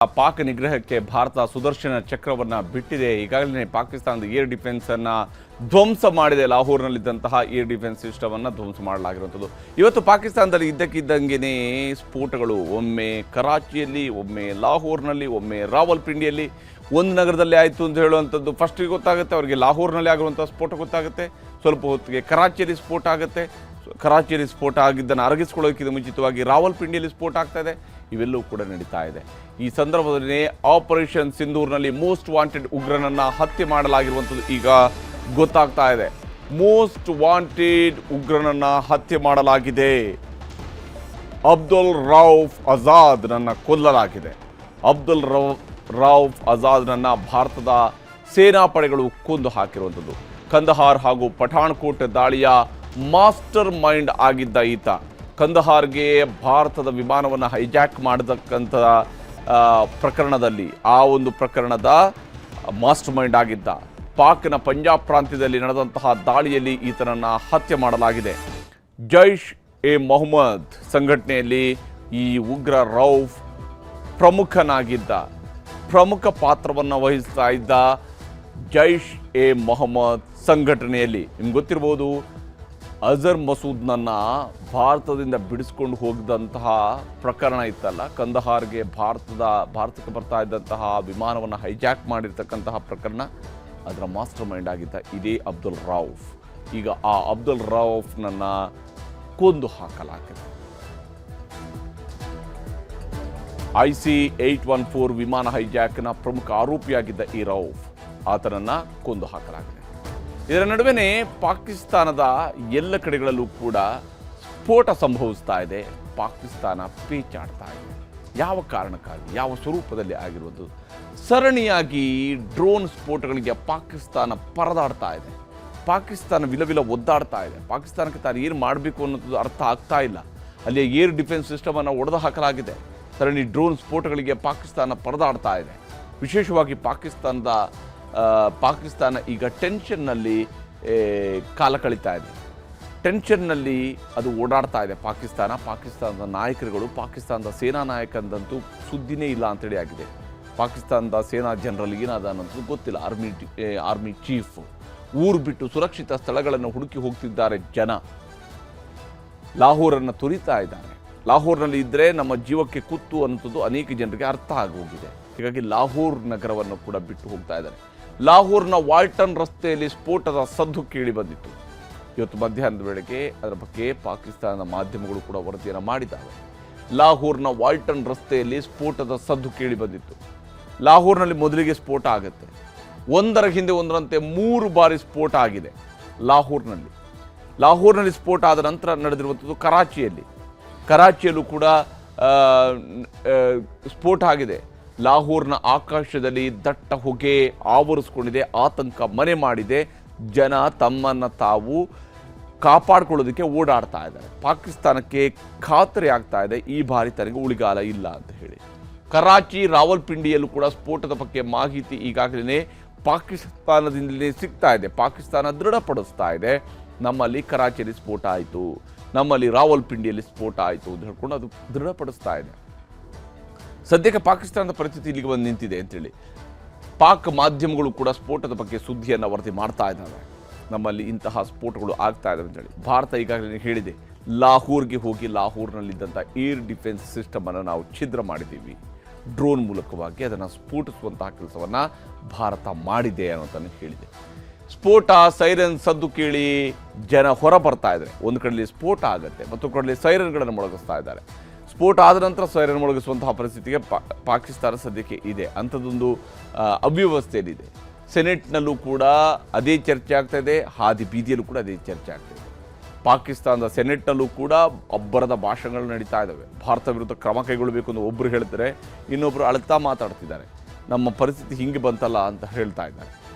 ಪಾಕ್ ನಿಗ್ರಹಕ್ಕೆ ಭಾರತ ಸುದರ್ಶನ ಚಕ್ರವನ್ನು ಬಿಟ್ಟಿದೆ. ಈಗಾಗಲೇ ಪಾಕಿಸ್ತಾನದ ಏರ್ ಡಿಫೆನ್ಸನ್ನು ಧ್ವಂಸ ಮಾಡಿದೆ. ಲಾಹೋರ್ನಲ್ಲಿದ್ದಂತಹ ಏರ್ ಡಿಫೆನ್ಸ್ ಸಿಸ್ಟಮನ್ನು ಧ್ವಂಸ ಮಾಡಲಾಗಿರುವಂಥದ್ದು. ಇವತ್ತು ಪಾಕಿಸ್ತಾನದಲ್ಲಿ ಇದ್ದಕ್ಕಿದ್ದಂಗೆ ಸ್ಫೋಟಗಳು, ಒಮ್ಮೆ ಕರಾಚಿಯಲ್ಲಿ, ಒಮ್ಮೆ ಲಾಹೋರ್ನಲ್ಲಿ, ಒಮ್ಮೆ ರಾವಲ್ಪಿಂಡಿಯಲ್ಲಿ, ಒಂದು ನಗರದಲ್ಲಿ ಆಯಿತು ಅಂತ ಹೇಳುವಂಥದ್ದು ಫಸ್ಟಿಗೆ ಗೊತ್ತಾಗುತ್ತೆ. ಅವರಿಗೆ ಲಾಹೋರ್ನಲ್ಲಿ ಆಗಿರುವಂಥ ಸ್ಫೋಟ ಗೊತ್ತಾಗುತ್ತೆ, ಸ್ವಲ್ಪ ಹೊತ್ತಿಗೆ ಕರಾಚಿಯಲ್ಲಿ ಸ್ಫೋಟ ಆಗುತ್ತೆ. ಕರಾಚಿಯಲ್ಲಿ ಸ್ಫೋಟ ಆಗಿದ್ದನ್ನು ಅರಗಿಸ್ಕೊಳ್ಳೋಕ್ಕಿಂತ ಮುಂಚಿತವಾಗಿ ರಾವಲ್ಪಿಂಡಿಯಲ್ಲಿ ಸ್ಫೋಟ ಆಗ್ತಾ ಇದೆ. ಇವೆಲ್ಲವೂ ಕೂಡ ನಡೀತಾ ಇದೆ. ಈ ಸಂದರ್ಭದಲ್ಲಿ ಆಪರೇಷನ್ ಸಿಂಧೂರ್ನಲ್ಲಿ ಮೋಸ್ಟ್ ವಾಂಟೆಡ್ ಉಗ್ರನನ್ನು ಹತ್ಯೆ ಮಾಡಲಾಗಿರುವಂಥದ್ದು ಈಗ ಗೊತ್ತಾಗ್ತಾ ಇದೆ. ಮೋಸ್ಟ್ ವಾಂಟೆಡ್ ಉಗ್ರನನ್ನು ಹತ್ಯೆ ಮಾಡಲಾಗಿದೆ. ಅಬ್ದುಲ್ ರೌಫ್ ಆಜಾದ್ನನ್ನು ಕೊಲ್ಲಲಾಗಿದೆ. ಅಬ್ದುಲ್ ರೌಫ್ ಆಜಾದ್ನನ್ನು ಭಾರತದ ಸೇನಾಪಡೆಗಳು ಕೊಂದು ಹಾಕಿರುವಂಥದ್ದು. ಕಂದಹಾರ್ ಹಾಗೂ ಪಠಾಣ್ಕೋಟ್ ದಾಳಿಯ ಮಾಸ್ಟರ್ ಮೈಂಡ್ ಆಗಿದ್ದ ಈತ ಕಂದಹಾರ್ಗೆ ಭಾರತದ ವಿಮಾನವನ್ನು ಹೈಜಾಕ್ ಮಾಡತಕ್ಕಂಥ ಪ್ರಕರಣದಲ್ಲಿ ಆ ಒಂದು ಪ್ರಕರಣದ ಮಾಸ್ಟರ್ ಮೈಂಡ್ ಆಗಿದ್ದ. ಪಾಕ್ನ ಪಂಜಾಬ್ ಪ್ರಾಂತ್ಯದಲ್ಲಿ ನಡೆದಂತಹ ದಾಳಿಯಲ್ಲಿ ಈತನನ್ನು ಹತ್ಯೆ ಮಾಡಲಾಗಿದೆ. ಜೈಷ್ ಎ ಮೊಹಮ್ಮದ್ ಸಂಘಟನೆಯಲ್ಲಿ ಈ ಉಗ್ರ ರೌಫ್ ಪ್ರಮುಖ ಪಾತ್ರವನ್ನು ವಹಿಸ್ತಾ ಇದ್ದ ಜೈಷ್ ಎ ಮೊಹಮ್ಮದ್ ಸಂಘಟನೆಯಲ್ಲಿ ನಿಮ್ಗೆ ಗೊತ್ತಿರ್ಬೋದು, ಅಜರ್ ಮಸೂದ್ನನ್ನು ಭಾರತದಿಂದ ಬಿಡಿಸ್ಕೊಂಡು ಹೋಗಿದಂತಹ ಪ್ರಕರಣ ಇತ್ತಲ್ಲ, ಕಂದಹಾರ್ಗೆ ಭಾರತಕ್ಕೆ ಬರ್ತಾ ಇದ್ದಂತಹ ವಿಮಾನವನ್ನು ಹೈಜಾಕ್ ಮಾಡಿರ್ತಕ್ಕಂತಹ ಪ್ರಕರಣ, ಅದರ ಮಾಸ್ಟರ್ ಮೈಂಡ್ ಆಗಿದ್ದ ಇದೇ ಅಬ್ದುಲ್ ರೌಫ್. ಈಗ ಆ ಅಬ್ದುಲ್ ರೌಫ್ನನ್ನು ಕೊಂದು ಹಾಕಲಾಗಿದೆ. IC-814 ವಿಮಾನ ಹೈಜಾಕ್ನ ಪ್ರಮುಖ ಆರೋಪಿಯಾಗಿದ್ದ ಈ ರೌಫ್, ಆತನನ್ನು ಕೊಂದು ಹಾಕಲಾಗಿದೆ. ಇದರ ನಡುವೆನೇ ಪಾಕಿಸ್ತಾನದ ಎಲ್ಲ ಕಡೆಗಳಲ್ಲೂ ಕೂಡ ಸ್ಫೋಟ ಸಂಭವಿಸ್ತಾ ಇದೆ. ಪಾಕಿಸ್ತಾನ ಪೇಚಾಡ್ತಾ ಇದೆ. ಯಾವ ಕಾರಣಕ್ಕಾಗಿ, ಯಾವ ಸ್ವರೂಪದಲ್ಲಿ ಆಗಿರುವುದು? ಸರಣಿಯಾಗಿ ಡ್ರೋನ್ ಸ್ಫೋಟಗಳಿಗೆ ಪಾಕಿಸ್ತಾನ ಪರದಾಡ್ತಾ ಇದೆ. ಪಾಕಿಸ್ತಾನ ವಿಲವಿಲ ಒದ್ದಾಡ್ತಾ ಇದೆ. ಪಾಕಿಸ್ತಾನಕ್ಕೆ ತಾನು ಏನು ಮಾಡಬೇಕು ಅನ್ನೋದು ಅರ್ಥ ಆಗ್ತಾ ಇಲ್ಲ. ಅಲ್ಲಿಯ ಏರ್ ಡಿಫೆನ್ಸ್ ಸಿಸ್ಟಮನ್ನು ಒಡೆದು ಹಾಕಲಾಗಿದೆ. ಸರಣಿ ಡ್ರೋನ್ ಸ್ಫೋಟಗಳಿಗೆ ಪಾಕಿಸ್ತಾನ ಪರದಾಡ್ತಾ ಇದೆ. ವಿಶೇಷವಾಗಿ ಪಾಕಿಸ್ತಾನ ಈಗ ಟೆನ್ಷನ್ನಲ್ಲಿ ಕಾಲ ಕಳೀತಾ ಇದೆ. ಟೆನ್ಷನ್ನಲ್ಲಿ ಅದು ಓಡಾಡ್ತಾ ಇದೆ. ಪಾಕಿಸ್ತಾನದ ನಾಯಕರುಗಳು, ಪಾಕಿಸ್ತಾನದ ಸೇನಾ ನಾಯಕಂದಂತೂ ಸುದ್ದಿನೇ ಇಲ್ಲ ಅಂತೇಳಿ ಆಗಿದೆ. ಪಾಕಿಸ್ತಾನದ ಸೇನಾ ಜನರಲ್ ಏನಾದ ಅನ್ನೋದು ಗೊತ್ತಿಲ್ಲ. ಆರ್ಮಿ ಚೀಫ್ ಊರು ಬಿಟ್ಟು ಸುರಕ್ಷಿತ ಸ್ಥಳಗಳನ್ನು ಹುಡುಕಿ ಹೋಗ್ತಿದ್ದಾರೆ. ಜನ ಲಾಹೋರನ್ನು ತುರಿತಾ ಇದ್ದಾರೆ. ಲಾಹೋರ್ನಲ್ಲಿ ಇದ್ದರೆ ನಮ್ಮ ಜೀವಕ್ಕೆ ಕುತ್ತು ಅನ್ನೋದು ಅನೇಕ ಜನರಿಗೆ ಅರ್ಥ ಆಗೋಗಿದೆ. ಹೀಗಾಗಿ ಲಾಹೋರ್ ನಗರವನ್ನು ಕೂಡ ಬಿಟ್ಟು ಹೋಗ್ತಾ ಇದ್ದಾರೆ. ಲಾಹೋರ್ನ ವಾಲ್ಟನ್ ರಸ್ತೆಯಲ್ಲಿ ಸ್ಫೋಟದ ಸದ್ದು ಕೇಳಿ ಬಂದಿತ್ತು. ಇವತ್ತು ಮಧ್ಯಾಹ್ನದ ವೇಳೆಗೆ ಅದರ ಬಗ್ಗೆ ಪಾಕಿಸ್ತಾನದ ಮಾಧ್ಯಮಗಳು ಕೂಡ ವರದಿಯನ್ನು ಮಾಡಿದ್ದಾವೆ. ಲಾಹೋರ್ನ ವಾಲ್ಟನ್ ರಸ್ತೆಯಲ್ಲಿ ಸ್ಫೋಟದ ಸದ್ದು ಕೇಳಿ ಬಂದಿತ್ತು. ಲಾಹೋರ್ನಲ್ಲಿ ಮೊದಲಿಗೆ ಸ್ಫೋಟ ಆಗುತ್ತೆ. ಒಂದರ ಹಿಂದೆ ಒಂದರಂತೆ 3 ಬಾರಿ ಸ್ಫೋಟ ಆಗಿದೆ. ಲಾಹೋರ್ನಲ್ಲಿ ಸ್ಫೋಟ ಆದ ನಂತರ ನಡೆದಿರುವಂಥದ್ದು ಕರಾಚಿಯಲ್ಲೂ ಕೂಡ ಸ್ಫೋಟ ಆಗಿದೆ. ಲಾಹೋರ್ನ ಆಕಾಶದಲ್ಲಿ ದಟ್ಟ ಹೊಗೆ ಆವರಿಸ್ಕೊಂಡಿದೆ. ಆತಂಕ ಮನೆ ಮಾಡಿದೆ. ಜನ ತಮ್ಮನ್ನು ತಾವು ಕಾಪಾಡಿಕೊಳ್ಳೋದಕ್ಕೆ ಓಡಾಡ್ತಾ ಇದ್ದಾರೆ. ಪಾಕಿಸ್ತಾನಕ್ಕೆ ಖಾತರಿ ಆಗ್ತಾ ಇದೆ, ಈ ಬಾರಿ ತನಗೆ ಉಳಿಗಾಲ ಇಲ್ಲ ಅಂತ ಹೇಳಿ. ಕರಾಚಿ, ರಾವಲ್ಪಿಂಡಿಯಲ್ಲೂ ಕೂಡ ಸ್ಫೋಟದ ಬಗ್ಗೆ ಮಾಹಿತಿ ಈಗಾಗಲೇ ಪಾಕಿಸ್ತಾನದಿಂದಲೇ ಸಿಗ್ತಾ ಇದೆ. ಪಾಕಿಸ್ತಾನ ದೃಢಪಡಿಸ್ತಾ ಇದೆ, ನಮ್ಮಲ್ಲಿ ಕರಾಚಿಯಲ್ಲಿ ಸ್ಫೋಟ ಆಯಿತು, ನಮ್ಮಲ್ಲಿ ರಾವಲ್ಪಿಂಡಿಯಲ್ಲಿ ಸ್ಫೋಟ ಆಯಿತು ಅಂತ ಹೇಳ್ಕೊಂಡು ಅದು ದೃಢಪಡಿಸ್ತಾ ಇದೆ. ಸದ್ಯಕ್ಕೆ ಪಾಕಿಸ್ತಾನದ ಪರಿಸ್ಥಿತಿ ಇಲ್ಲಿಗೆ ಬಂದು ನಿಂತಿದೆ ಅಂತೇಳಿ ಪಾಕ್ ಮಾಧ್ಯಮಗಳು ಕೂಡ ಸ್ಫೋಟದ ಬಗ್ಗೆ ಸುದ್ದಿಯನ್ನು ವರದಿ ಮಾಡ್ತಾ ಇದ್ದಾವೆ. ನಮ್ಮಲ್ಲಿ ಇಂತಹ ಸ್ಫೋಟಗಳು ಆಗ್ತಾ ಇದ್ದಾವೆ ಅಂತೇಳಿ ಭಾರತ ಈಗಾಗಲೇ ಹೇಳಿದೆ, ಲಾಹೋರ್ಗೆ ಹೋಗಿ ಲಾಹೋರ್ನಲ್ಲಿದ್ದಂಥ ಏರ್ ಡಿಫೆನ್ಸ್ ಸಿಸ್ಟಮನ್ನು ನಾವು ಛಿದ್ರ ಮಾಡಿದ್ದೀವಿ. ಡ್ರೋನ್ ಮೂಲಕವಾಗಿ ಅದನ್ನು ಸ್ಫೋಟಿಸುವಂತಹ ಕೆಲಸವನ್ನು ಭಾರತ ಮಾಡಿದೆ ಅನ್ನೋದನ್ನು ಹೇಳಿದೆ. ಸ್ಫೋಟ, ಸೈರನ್ ಸದ್ದು ಕೇಳಿ ಜನ ಹೊರ ಬರ್ತಾ ಇದ್ದಾರೆ. ಒಂದು ಕಡೆಯಲ್ಲಿ ಸ್ಫೋಟ ಆಗುತ್ತೆ, ಮತ್ತೊಂದು ಕಡೆಯಲ್ಲಿ ಸೈರನ್ಗಳನ್ನು ಮೊಳಗಿಸ್ತಾ ಇದ್ದಾರೆ. ಸ್ಫೋಟ ಆದ ನಂತರ ಸೈರನ್ ಮೊಳಗಿಸುವಂತಹ ಪರಿಸ್ಥಿತಿಗೆ ಪಾಕಿಸ್ತಾನ ಸದ್ಯಕ್ಕೆ ಇದೆ. ಅಂಥದ್ದೊಂದು ಅವ್ಯವಸ್ಥೆಯಲ್ಲಿದೆ. ಸೆನೆಟ್ನಲ್ಲೂ ಕೂಡ ಅದೇ ಚರ್ಚೆ ಆಗ್ತಾ ಇದೆ, ಹಾದಿ ಬೀದಿಯಲ್ಲೂ ಕೂಡ ಅದೇ ಚರ್ಚೆ ಆಗ್ತಾ ಇದೆ. ಪಾಕಿಸ್ತಾನದ ಸೆನೆಟ್ನಲ್ಲೂ ಕೂಡ ಅಬ್ಬರದ ಭಾಷಣಗಳು ನಡೀತಾ ಇದ್ದಾವೆ. ಭಾರತ ವಿರುದ್ಧ ಕ್ರಮ ಕೈಗೊಳ್ಳಬೇಕು ಅಂತ ಒಬ್ಬರು ಹೇಳ್ತಾರೆ, ಇನ್ನೊಬ್ಬರು ಅಳುತ್ತಾ ಮಾತಾಡ್ತಿದ್ದಾರೆ. ನಮ್ಮ ಪರಿಸ್ಥಿತಿ ಹಿಂಗೆ ಬಂತಲ್ಲ ಅಂತ ಹೇಳ್ತಾ ಇದ್ದಾರೆ.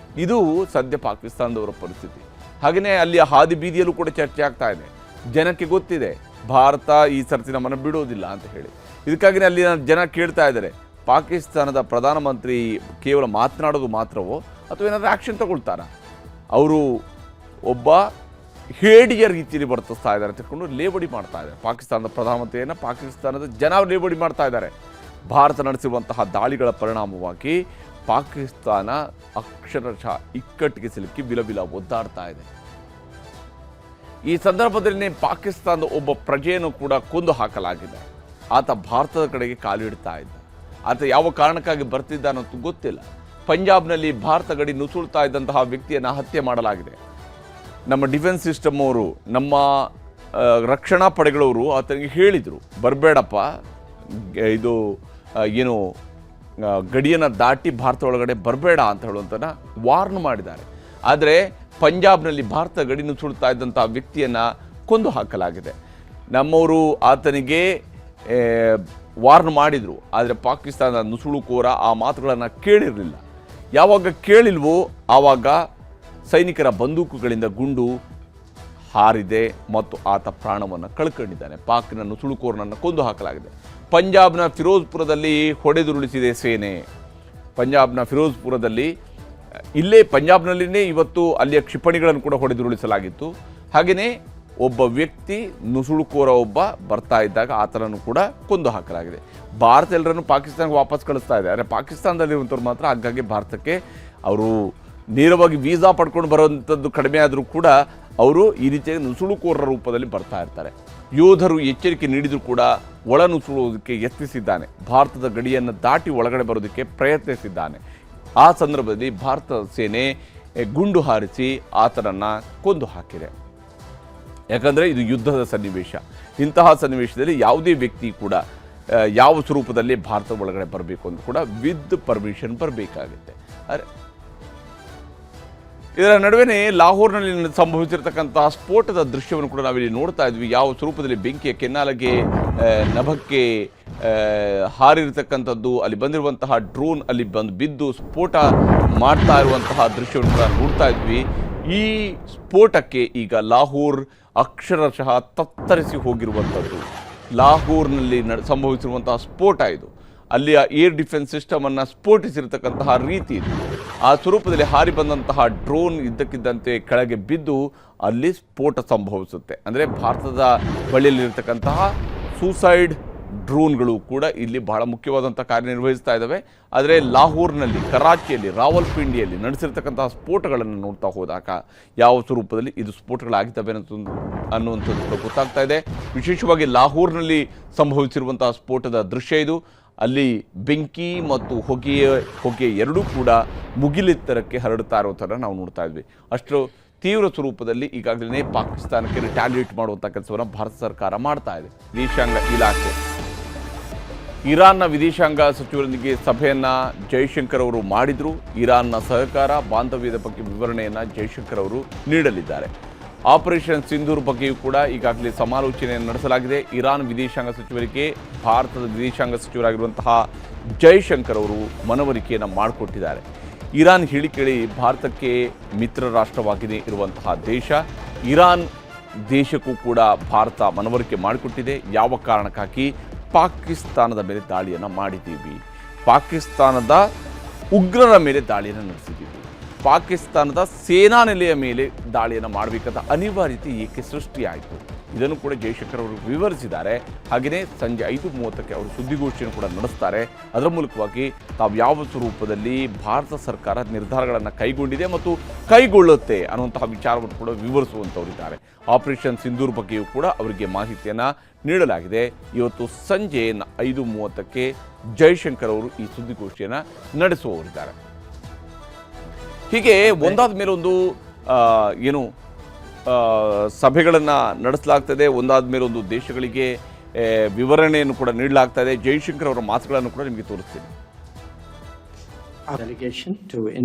ಇದು ಸದ್ಯ ಪಾಕಿಸ್ತಾನದವರ ಪರಿಸ್ಥಿತಿ. ಹಾಗೆಯೇ ಅಲ್ಲಿಯ ಹಾದಿ ಬೀದಿಯಲ್ಲೂ ಕೂಡ ಚರ್ಚೆ ಆಗ್ತಾ ಇದೆ. ಜನಕ್ಕೆ ಗೊತ್ತಿದೆ ಭಾರತ ಈ ಸರ್ತಿ ನಮ್ಮನ್ನು ಬಿಡೋದಿಲ್ಲ ಅಂತ ಹೇಳಿ. ಇದಕ್ಕಾಗಿಯೇ ಅಲ್ಲಿನ ಜನ ಕೇಳ್ತಾ ಇದ್ದಾರೆ, ಪಾಕಿಸ್ತಾನದ ಪ್ರಧಾನಮಂತ್ರಿ ಕೇವಲ ಮಾತನಾಡೋದು ಮಾತ್ರವೋ ಅಥವಾ ಏನಾದರೂ ಆ್ಯಕ್ಷನ್ ತಗೊಳ್ತಾರಾ? ಅವರು ಒಬ್ಬ ಹೇಡಿಯ ರೀತಿಯಲ್ಲಿ ವರ್ತಿಸ್ತಾ ಇದ್ದಾರೆ ಅಂತ ತಿಳ್ಕೊಂಡು ಲೇವಡಿ ಮಾಡ್ತಾ ಇದ್ದಾರೆ. ಪಾಕಿಸ್ತಾನದ ಪ್ರಧಾನಮಂತ್ರಿಯನ್ನು ಪಾಕಿಸ್ತಾನದ ಜನ ಲೇವಡಿ ಮಾಡ್ತಾ ಇದ್ದಾರೆ. ಭಾರತ ನಡೆಸಿರುವಂತಹ ದಾಳಿಗಳ ಪರಿಣಾಮವಾಗಿ ಪಾಕಿಸ್ತಾನ ಅಕ್ಷರಶಃ ಇಕ್ಕಟ್ಟಿಗೆ ಸಿಲುಕಿ ವಿಲವಿಲ ಒದ್ದಾಡ್ತಾ ಇದೆ. ಈ ಸಂದರ್ಭದಲ್ಲಿ ಪಾಕಿಸ್ತಾನದ ಒಬ್ಬ ಪ್ರಜೆಯನ್ನು ಕೂಡ ಕೊಂದು ಹಾಕಲಾಗಿದೆ. ಆತ ಭಾರತದ ಕಡೆಗೆ ಕಾಲಿಡ್ತಾ ಇದ್ದ. ಆತ ಯಾವ ಕಾರಣಕ್ಕಾಗಿ ಬರ್ತಿದ್ದ ಅನ್ನೋದು ಗೊತ್ತಿಲ್ಲ. ಪಂಜಾಬ್ನಲ್ಲಿ ಭಾರತ ಗಡಿ ನುಸುಳ್ತಾ ಇದ್ದಂತಹ ವ್ಯಕ್ತಿಯನ್ನು ಹತ್ಯೆ ಮಾಡಲಾಗಿದೆ. ನಮ್ಮ ಡಿಫೆನ್ಸ್ ಸಿಸ್ಟಮ್ ಅವರು, ನಮ್ಮ ರಕ್ಷಣಾ ಪಡೆಗಳವರು ಆತನಿಗೆ ಹೇಳಿದರು, ಬರಬೇಡಪ್ಪ, ಇದು ಏನು ಗಡಿಯನ್ನು ದಾಟಿ ಭಾರತ ಒಳಗಡೆ ಬರಬೇಡ ಅಂತ ಹೇಳುವಂತನ ವಾರ್ನ್ ಮಾಡಿದ್ದಾರೆ. ಆದರೆ ಪಂಜಾಬ್ನಲ್ಲಿ ಭಾರತ ಗಡಿ ನುಸುಳ್ತಾ ಇದ್ದಂಥ ವ್ಯಕ್ತಿಯನ್ನು ಕೊಂದು ಹಾಕಲಾಗಿದೆ. ನಮ್ಮವರು ಆತನಿಗೆ ವಾರ್ನ್ ಮಾಡಿದರು, ಆದರೆ ಪಾಕಿಸ್ತಾನದ ನುಸುಳುಕೋರ ಆ ಮಾತುಗಳನ್ನು ಕೇಳಿರಲಿಲ್ಲ. ಯಾವಾಗ ಕೇಳಿಲ್ವೋ ಆವಾಗ ಸೈನಿಕರ ಬಂದೂಕುಗಳಿಂದ ಗುಂಡು ಹಾರಿದೆ ಮತ್ತು ಆತ ಪ್ರಾಣವನ್ನು ಕಳ್ಕೊಂಡಿದ್ದಾನೆ. ಪಾಕ್ನ ನುಸುಳುಕೋರನನ್ನು ಕೊಂದು ಹಾಕಲಾಗಿದೆ. ಪಂಜಾಬ್ನ ಫಿರೋಜ್ಪುರದಲ್ಲಿ ಹೊಡೆದುರುಳಿಸಿದೆ ಸೇನೆ. ಪಂಜಾಬ್ನ ಫಿರೋಜ್ಪುರದಲ್ಲಿ, ಇಲ್ಲೇ ಪಂಜಾಬ್ನಲ್ಲಿನೇ ಇವತ್ತು ಅಲ್ಲಿಯ ಕ್ಷಿಪಣಿಗಳನ್ನು ಕೂಡ ಹೊಡೆದುರುಳಿಸಲಾಗಿತ್ತು. ಹಾಗೆಯೇ ಒಬ್ಬ ವ್ಯಕ್ತಿ ನುಸುಳುಕೋರ ಒಬ್ಬ ಬರ್ತಾ ಇದ್ದಾಗ ಆತನನ್ನು ಕೂಡ ಕೊಂದು ಹಾಕಲಾಗಿದೆ. ಭಾರತ ಎಲ್ಲರನ್ನು ಪಾಕಿಸ್ತಾನಕ್ಕೆ ವಾಪಸ್ ಕಳಿಸ್ತಾ ಇದೆ. ಆದರೆ ಪಾಕಿಸ್ತಾನದಲ್ಲಿರುವಂಥವ್ರು ಮಾತ್ರ ಹಾಗಾಗಿ ಭಾರತಕ್ಕೆ ಅವರು ನೇರವಾಗಿ ವೀಸಾ ಪಡ್ಕೊಂಡು ಬರುವಂಥದ್ದು ಕಡಿಮೆ ಆದರೂ ಕೂಡ ಅವರು ಈ ರೀತಿಯಾಗಿ ನುಸುಳುಕೋರರ ರೂಪದಲ್ಲಿ ಬರ್ತಾ ಇರ್ತಾರೆ. ಯೋಧರು ಎಚ್ಚರಿಕೆ ನೀಡಿದರೂ ಕೂಡ ಒಳ ನುಸುಳುವುದಕ್ಕೆ ಯತ್ನಿಸಿದ್ದಾನೆ. ಭಾರತದ ಗಡಿಯನ್ನು ದಾಟಿ ಒಳಗಡೆ ಬರೋದಕ್ಕೆ ಪ್ರಯತ್ನಿಸಿದ್ದಾನೆ. ಆ ಸಂದರ್ಭದಲ್ಲಿ ಭಾರತ ಸೇನೆ ಗುಂಡು ಹಾರಿಸಿ ಆತನನ್ನು ಕೊಂದು ಹಾಕಿದೆ. ಯಾಕಂದರೆ ಇದು ಯುದ್ಧದ ಸನ್ನಿವೇಶ. ಇಂತಹ ಸನ್ನಿವೇಶದಲ್ಲಿ ಯಾವುದೇ ವ್ಯಕ್ತಿ ಕೂಡ ಯಾವ ಸ್ವರೂಪದಲ್ಲಿ ಭಾರತ ಒಳಗಡೆ ಬರಬೇಕು ಅಂತ ಕೂಡ ವಿತ್ ಪರ್ಮಿಷನ್ ಬರಬೇಕಾಗುತ್ತೆ. ಆದರೆ ಇದರ ನಡುವೆ ಲಾಹೋರ್ನಲ್ಲಿ ಸಂಭವಿಸಿರ್ತಕ್ಕಂತಹ ಸ್ಫೋಟದ ದೃಶ್ಯವನ್ನು ಕೂಡ ನಾವಿಲ್ಲಿ ನೋಡ್ತಾ ಇದ್ವಿ. ಯಾವ ಸ್ವರೂಪದಲ್ಲಿ ಬೆಂಕಿಯ ಕೆನ್ನಾಲಗೆ ನಭಕ್ಕೆ ಹಾರಿರ್ತಕ್ಕಂಥದ್ದು, ಅಲ್ಲಿ ಬಂದಿರುವಂತಹ ಡ್ರೋನ್ ಅಲ್ಲಿ ಬಿದ್ದು ಸ್ಫೋಟ ಮಾಡ್ತಾ ಇರುವಂತಹ ದೃಶ್ಯವನ್ನು ಕೂಡ ನೋಡ್ತಾ ಇದ್ವಿ. ಈ ಸ್ಫೋಟಕ್ಕೆ ಈಗ ಲಾಹೋರ್ ಅಕ್ಷರಶಃ ತತ್ತರಿಸಿ ಹೋಗಿರುವಂಥದ್ದು. ಲಾಹೋರ್ನಲ್ಲಿ ಸಂಭವಿಸಿರುವಂತಹ ಸ್ಫೋಟ ಇದು. ಅಲ್ಲಿಯ ಏರ್ ಡಿಫೆನ್ಸ್ ಸಿಸ್ಟಮನ್ನು ಸ್ಫೋಟಿಸಿರ್ತಕ್ಕಂತಹ ರೀತಿ ಇದು. ಆ ಸ್ವರೂಪದಲ್ಲಿ ಹಾರಿ ಬಂದಂತಹ ಡ್ರೋನ್ ಇದ್ದಕ್ಕಿದ್ದಂತೆ ಕೆಳಗೆ ಬಿದ್ದು ಅಲ್ಲಿ ಸ್ಫೋಟ ಸಂಭವಿಸುತ್ತೆ. ಅಂದರೆ ಭಾರತದ ಬಳಿಯಲ್ಲಿರ್ತಕ್ಕಂತಹ ಸೂಸೈಡ್ ಡ್ರೋನ್ಗಳು ಕೂಡ ಇಲ್ಲಿ ಬಹಳ ಮುಖ್ಯವಾದಂಥ ಕಾರ್ಯನಿರ್ವಹಿಸ್ತಾ ಇದ್ದಾವೆ. ಆದರೆ ಲಾಹೋರ್ನಲ್ಲಿ, ಕರಾಚಿಯಲ್ಲಿ, ರಾವಲ್ಪಿಂಡಿಯಲ್ಲಿ ನಡೆಸಿರ್ತಕ್ಕಂತಹ ಸ್ಫೋಟಗಳನ್ನು ನೋಡ್ತಾ ಹೋದಾಗ ಯಾವ ಸ್ವರೂಪದಲ್ಲಿ ಇದು ಸ್ಫೋಟಗಳಾಗಿದ್ದಾವೆ ಅನ್ನುವಂಥದ್ದು ಕೂಡ ಗೊತ್ತಾಗ್ತಾ ಇದೆ. ವಿಶೇಷವಾಗಿ ಲಾಹೋರ್ನಲ್ಲಿ ಸಂಭವಿಸಿರುವಂತಹ ಸ್ಫೋಟದ ದೃಶ್ಯ ಇದು. ಅಲ್ಲಿ ಬೆಂಕಿ ಮತ್ತು ಹೊಗೆ ಎರಡೂ ಕೂಡ ಮುಗಿಲೆತ್ತರಕ್ಕೆ ಹರಡುತ್ತಾ ಇರೋಥರ ನಾವು ನೋಡ್ತಾ ಇದ್ವಿ. ಅಷ್ಟು ತೀವ್ರ ಸ್ವರೂಪದಲ್ಲಿ ಈಗಾಗಲೇ ಪಾಕಿಸ್ತಾನಕ್ಕೆ ರಿಟ್ಯಾಲಿಯೇಟ್ ಮಾಡುವಂಥ ಕೆಲಸವನ್ನು ಭಾರತ ಸರ್ಕಾರ ಮಾಡ್ತಾ ಇದೆ. ವಿದೇಶಾಂಗ ಇಲಾಖೆ ಇರಾನ್ನ ವಿದೇಶಾಂಗ ಸಚಿವರೊಂದಿಗೆ ಸಭೆಯನ್ನು ಜೈಶಂಕರ್ ಅವರು ಮಾಡಿದರು. ಇರಾನ್ನ ಸಹಕಾರ ಬಾಂಧವ್ಯದ ಬಗ್ಗೆ ವಿವರಣೆಯನ್ನು ಜೈಶಂಕರ್ ಅವರು ನೀಡಲಿದ್ದಾರೆ. ಆಪರೇಷನ್ ಸಿಂಧೂರ್ ಬಗ್ಗೆಯೂ ಕೂಡ ಈಗಾಗಲೇ ಸಮಾಲೋಚನೆಯನ್ನು ನಡೆಸಲಾಗಿದೆ. ಇರಾನ್ ವಿದೇಶಾಂಗ ಸಚಿವರಿಗೆ ಭಾರತದ ವಿದೇಶಾಂಗ ಸಚಿವರಾಗಿರುವಂತಹ ಜೈಶಂಕರ್ ಅವರು ಮನವರಿಕೆಯನ್ನು ಮಾಡಿಕೊಟ್ಟಿದ್ದಾರೆ. ಇರಾನ್ ಹೇಳಿಕೆಳಿ ಭಾರತಕ್ಕೆ ಮಿತ್ರ ರಾಷ್ಟ್ರವಾಗಿದೆ ಇರುವಂತಹ ದೇಶ. ಇರಾನ್ ದೇಶಕ್ಕೂ ಕೂಡ ಭಾರತ ಮನವರಿಕೆ ಮಾಡಿಕೊಟ್ಟಿದೆ. ಯಾವ ಕಾರಣಕ್ಕಾಗಿ ಪಾಕಿಸ್ತಾನದ ಮೇಲೆ ದಾಳಿಯನ್ನು ಮಾಡಿದ್ದೀವಿ, ಪಾಕಿಸ್ತಾನದ ಉಗ್ರರ ಮೇಲೆ ದಾಳಿಯನ್ನು ನಡೆಸಿದ್ದೀವಿ, ಪಾಕಿಸ್ತಾನದ ಸೇನಾ ನೆಲೆಯ ಮೇಲೆ ದಾಳಿಯನ್ನು ಮಾಡಬೇಕಾದ ಅನಿವಾರ್ಯತೆ ಏಕೆ ಸೃಷ್ಟಿಯಾಯಿತು, ಇದನ್ನು ಕೂಡ ಜೈಶಂಕರ್ ಅವರು ವಿವರಿಸಿದ್ದಾರೆ. ಹಾಗೆಯೇ ಸಂಜೆ 5:30ಕ್ಕೆ ಅವರು ಸುದ್ದಿಗೋಷ್ಠಿಯನ್ನು ಕೂಡ ನಡೆಸ್ತಾರೆ. ಅದರ ಮೂಲಕವಾಗಿ ತಾವು ಯಾವ ಸ್ವರೂಪದಲ್ಲಿ ಭಾರತ ಸರ್ಕಾರ ನಿರ್ಧಾರಗಳನ್ನು ಕೈಗೊಂಡಿದೆ ಮತ್ತು ಕೈಗೊಳ್ಳುತ್ತೆ ಅನ್ನುವಂತಹ ವಿಚಾರವನ್ನು ಕೂಡ ವಿವರಿಸುವಂಥವರಿದ್ದಾರೆ. ಆಪರೇಷನ್ ಸಿಂಧೂರ್ ಬಗ್ಗೆಯೂ ಕೂಡ ಅವರಿಗೆ ಮಾಹಿತಿಯನ್ನು ನೀಡಲಾಗಿದೆ. ಇವತ್ತು ಸಂಜೆ 5:30ಕ್ಕೆ ಜೈಶಂಕರ್ ಅವರು ಈ ಸುದ್ದಿಗೋಷ್ಠಿಯನ್ನು ನಡೆಸುವವರಿದ್ದಾರೆ. ಹೀಗೆ ಒಂದಾದ ಮೇಲೆ ಒಂದು ಸಭೆಗಳನ್ನು ನಡೆಸಲಾಗ್ತದೆ. ಒಂದಾದ ಮೇಲೆ ಒಂದು ದೇಶಗಳಿಗೆ ವಿವರಣೆಯನ್ನು ಕೂಡ ನೀಡಲಾಗ್ತಾ ಇದೆ. ಜೈಶಂಕರ್ ಅವರ ಮಾತುಗಳನ್ನು ಕೂಡ ನಿಮಗೆ ತೋರಿಸ್ತೀನಿ.